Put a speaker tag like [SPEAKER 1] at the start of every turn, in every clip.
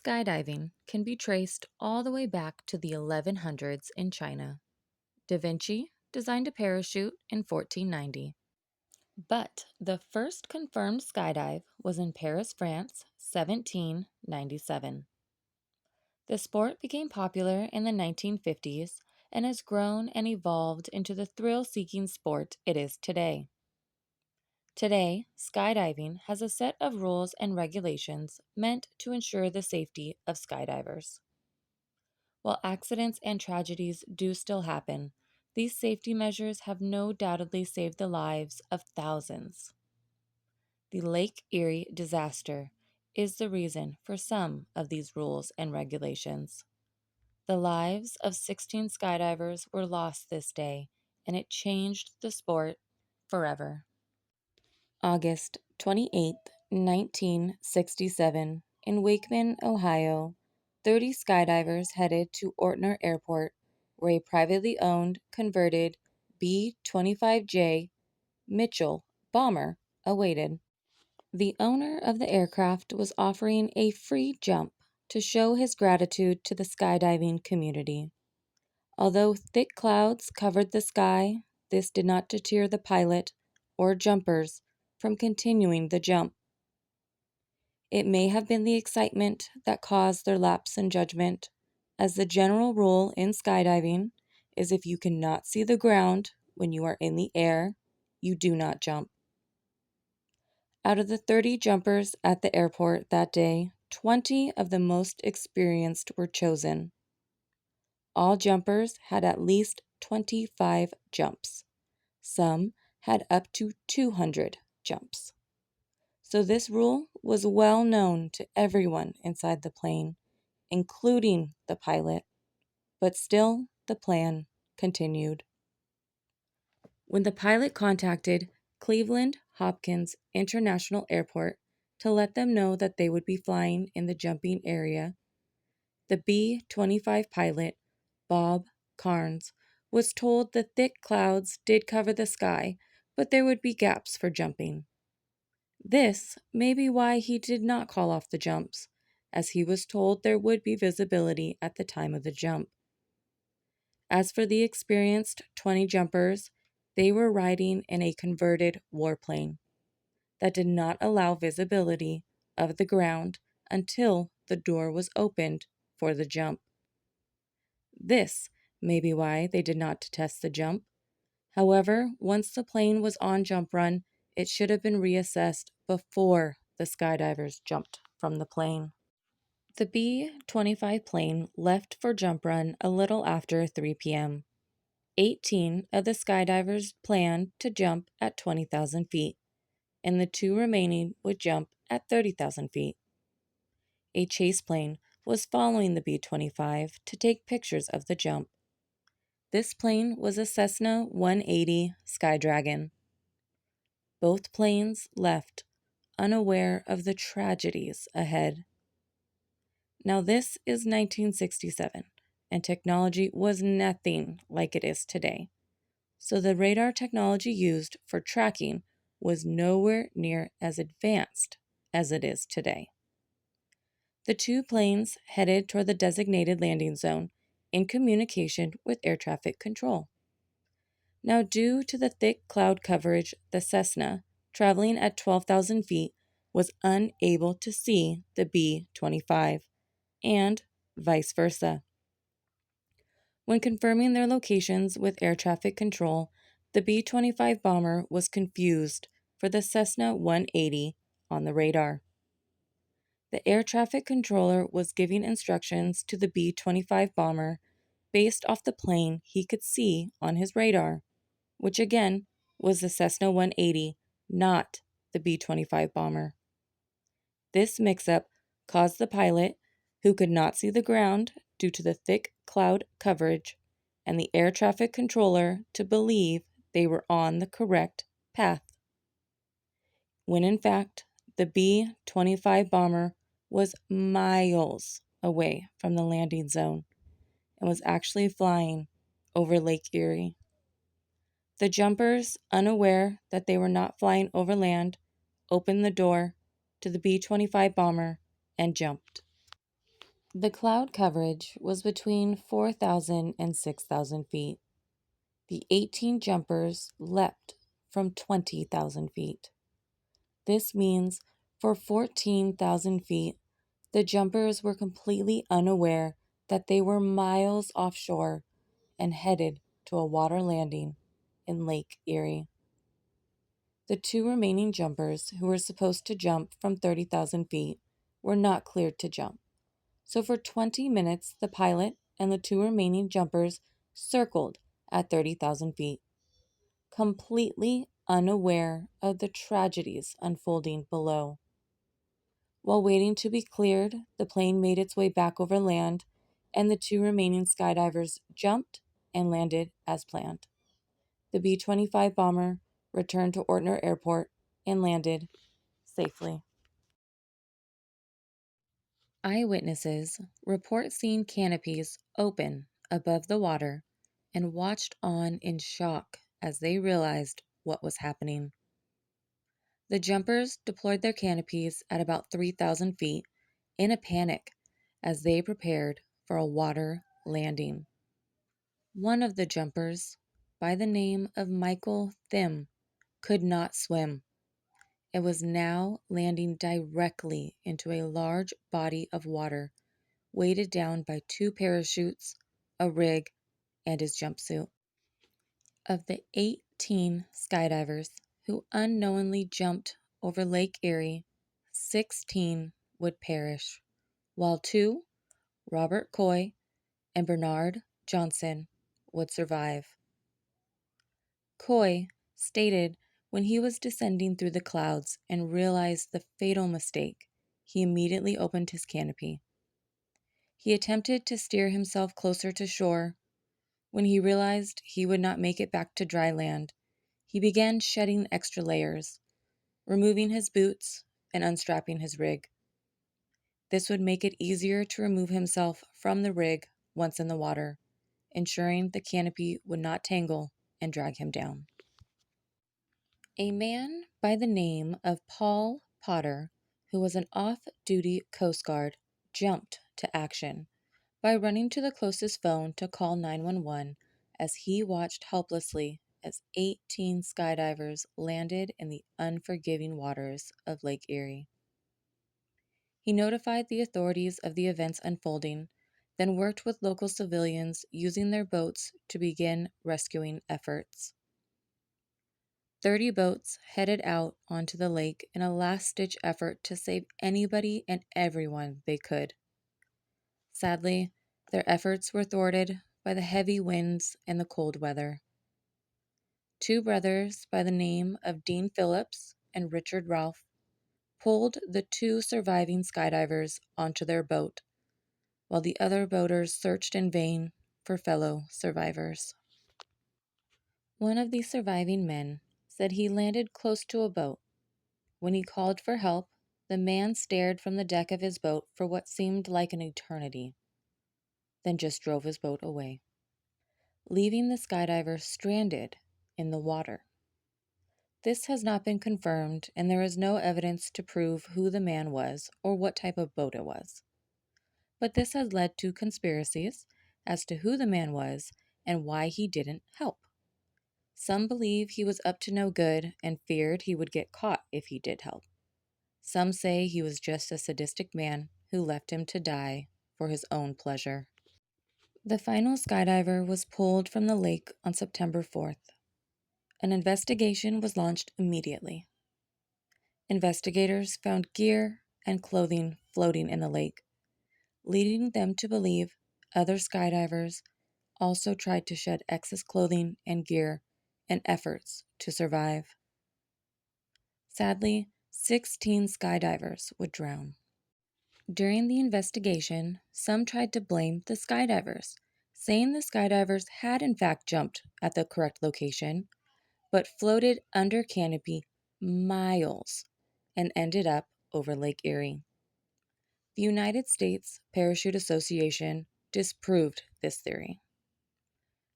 [SPEAKER 1] Skydiving can be traced all the way back to the 1100s in China. Da Vinci designed a parachute in 1490. But the first confirmed skydive was in Paris, France, 1797. The sport became popular in the 1950s and has grown and evolved into the thrill seeking sport it is today. Today, skydiving has a set of rules and regulations meant to ensure the safety of skydivers. While accidents and tragedies do still happen, these safety measures have no doubtedly saved the lives of thousands. The Lake Erie disaster is the reason for some of these rules and regulations. The lives of 16 skydivers were lost this day, and it changed the sport forever. August 28, 1967, in Wakeman, Ohio, 30 skydivers headed to Ortner Airport, where a privately owned, converted B 25J Mitchell bomber awaited. The owner of the aircraft was offering a free jump to show his gratitude to the skydiving community. Although thick clouds covered the sky, this did not deter the pilot or jumpers from continuing the jump. It may have been the excitement that caused their lapse in judgment, as the general rule in skydiving is if you cannot see the ground when you are in the air, you do not jump. Out of the 30 jumpers at the airport that day, 20 of the most experienced were chosen. All jumpers had at least 25 jumps. Some had up to 200 jumps. So this rule was well known to everyone inside the plane, including the pilot, but still the plan continued. When the pilot contacted Cleveland Hopkins International Airport to let them know that they would be flying in the jumping area, the B 25 pilot, Bob Carnes, was told the thick clouds did cover the sky, but there would be gaps for jumping. This may be why he did not call off the jumps, as he was told there would be visibility at the time of the jump. As for the experienced 20 jumpers, they were riding in a converted warplane that did not allow visibility of the ground until the door was opened for the jump. This may be why they did not test the jump. However, once the plane was on jump run, it should have been reassessed before the skydivers jumped from the plane. The B 25 plane left for jump run a little after 3 p.m. 18 of the skydivers planned to jump at 20,000 feet, and the two remaining would jump at 30,000 feet. A chase plane was following the B 25 to take pictures of the jump. This plane was a Cessna 180 Skydragon. Both planes left, unaware of the tragedies ahead. Now, this is 1967, and technology was nothing like it is today. So, the radar technology used for tracking was nowhere near as advanced as it is today. The two planes headed toward the designated landing zone in communication with air traffic control. Now, due to the thick cloud coverage, the Cessna, traveling at 12,000 feet, was unable to see the B 25, and vice versa. When confirming their locations with air traffic control, the B 25 bomber was confused for the Cessna 180 on the radar. The air traffic controller was giving instructions to the B 25 bomber based off the plane he could see on his radar, which again was the Cessna 180, not the B 25 bomber. This mix up caused the pilot, who could not see the ground due to the thick cloud coverage, and the air traffic controller to believe they were on the correct path, when in fact the B 25 bomber was miles away from the landing zone and was actually flying over Lake Erie. The jumpers, unaware that they were not flying over land, opened the door to the B 25 bomber and jumped. The cloud coverage was between 4,000 and 6,000 feet. The 18 jumpers leapt from 20,000 feet. This means for 14,000 feet, the jumpers were completely unaware that they were miles offshore and headed to a water landing in Lake Erie. The two remaining jumpers, who were supposed to jump from 30,000 feet, were not cleared to jump. So for 20 minutes, the pilot and the two remaining jumpers circled at 30,000 feet, completely unaware of the tragedies unfolding below. While waiting to be cleared, the plane made its way back over land, and the two remaining skydivers jumped and landed as planned. The B 25 bomber returned to Ortner Airport and landed safely. Eyewitnesses report seeing canopies open above the water and watched on in shock as they realized what was happening. The jumpers deployed their canopies at about 3,000 feet in a panic as they prepared for a water landing. One of the jumpers, by the name of Michael Thim, could not swim. It was now landing directly into a large body of water, weighted down by two parachutes, a rig, and his jumpsuit. Of the 18 skydivers who unknowingly jumped over Lake Erie, 16 would perish, while two, Robert Coy and Bernard Johnson, would survive. Coy stated when he was descending through the clouds and realized the fatal mistake, he immediately opened his canopy. He attempted to steer himself closer to shore. When he realized he would not make it back to dry land, he began shedding extra layers, removing his boots and unstrapping his rig. This would make it easier to remove himself from the rig once in the water, ensuring the canopy would not tangle and drag him down. A man by the name of Paul Potter, who was an off-duty Coast Guard, jumped to action by running to the closest phone to call 911 as he watched helplessly as 18 skydivers landed in the unforgiving waters of Lake Erie. He notified the authorities of the events unfolding, then worked with local civilians using their boats to begin rescuing efforts. 30 boats headed out onto the lake in a last-ditch effort to save anybody and everyone they could. Sadly, their efforts were thwarted by the heavy winds and the cold weather. Two brothers by the name of Dean Phillips and Richard Ralph pulled the two surviving skydivers onto their boat, while the other boaters searched in vain for fellow survivors. One of the surviving men said he landed close to a boat. When he called for help, the man stared from the deck of his boat for what seemed like an eternity, then just drove his boat away, leaving the skydiver stranded in the water. This has not been confirmed, and there is no evidence to prove who the man was or what type of boat it was. But this has led to conspiracies as to who the man was and why he didn't help. Some believe he was up to no good and feared he would get caught if he did help. Some say he was just a sadistic man who left him to die for his own pleasure. The final skydiver was pulled from the lake on September 4th. An investigation was launched immediately. Investigators found gear and clothing floating in the lake, leading them to believe other skydivers also tried to shed excess clothing and gear in efforts to survive. Sadly, 16 skydivers would drown. During the investigation, some tried to blame the skydivers, saying the skydivers had in fact jumped at the correct location, but floated under canopy miles and ended up over Lake Erie. The United States Parachute Association disproved this theory.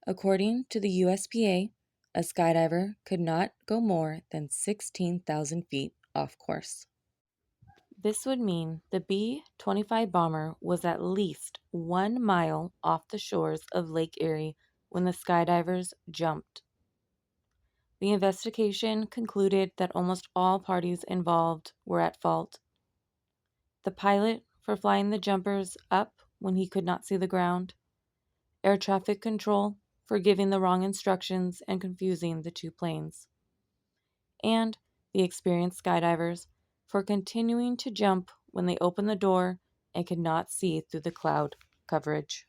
[SPEAKER 1] According to the USPA, a skydiver could not go more than 16,000 feet off course. This would mean the B 25 bomber was at least 1 mile off the shores of Lake Erie when the skydivers jumped. The investigation concluded that almost all parties involved were at fault. The pilot for flying the jumpers up when he could not see the ground, air traffic control for giving the wrong instructions and confusing the two planes, and the experienced skydivers for continuing to jump when they opened the door and could not see through the cloud coverage.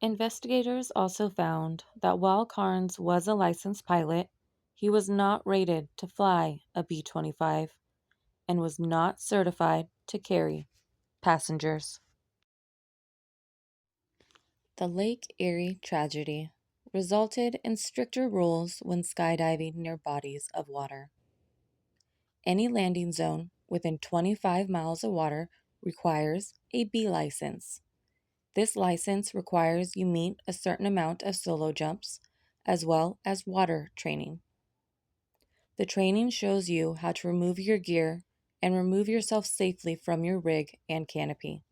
[SPEAKER 1] Investigators also found that while Carnes was a licensed pilot, he was not rated to fly a B 25 and was not certified to carry passengers. The Lake Erie tragedy resulted in stricter rules when skydiving near bodies of water. Any landing zone within 25 miles of water requires a B license. This license requires you meet a certain amount of solo jumps as well as water training. The training shows you how to remove your gear and remove yourself safely from your rig and canopy.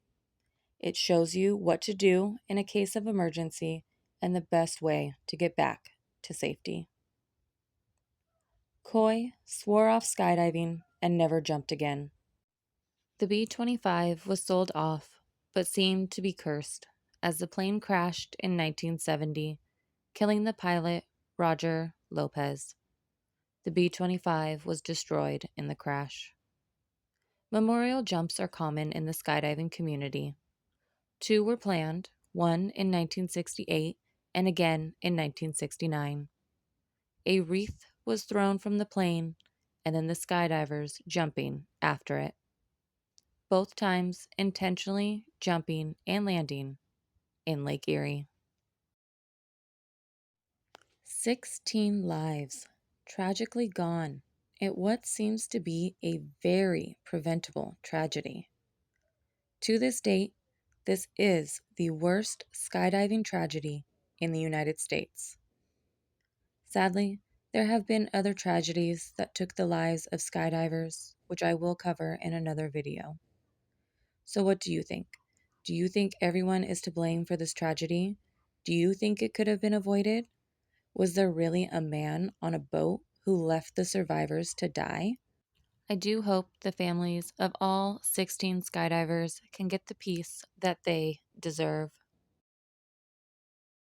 [SPEAKER 1] It shows you what to do in a case of emergency and the best way to get back to safety. Coy swore off skydiving and never jumped again. The B 25 was sold off, but seemed to be cursed, as the plane crashed in 1970, killing the pilot, Roger Lopez. The B 25 was destroyed in the crash. Memorial jumps are common in the skydiving community. 2 were planned, one in 1968 and again in 1969. A wreath was thrown from the plane, and then the skydivers jumping after it. Both times intentionally jumping and landing in Lake Erie. 16 lives tragically gone at what seems to be a very preventable tragedy. To this date, this is the worst skydiving tragedy in the United States. Sadly, there have been other tragedies that took the lives of skydivers, which I will cover in another video. So what do you think? Do you think everyone is to blame for this tragedy? Do you think it could have been avoided? Was there really a man on a boat who left the survivors to die? I do hope the families of all 16 skydivers can get the peace that they deserve.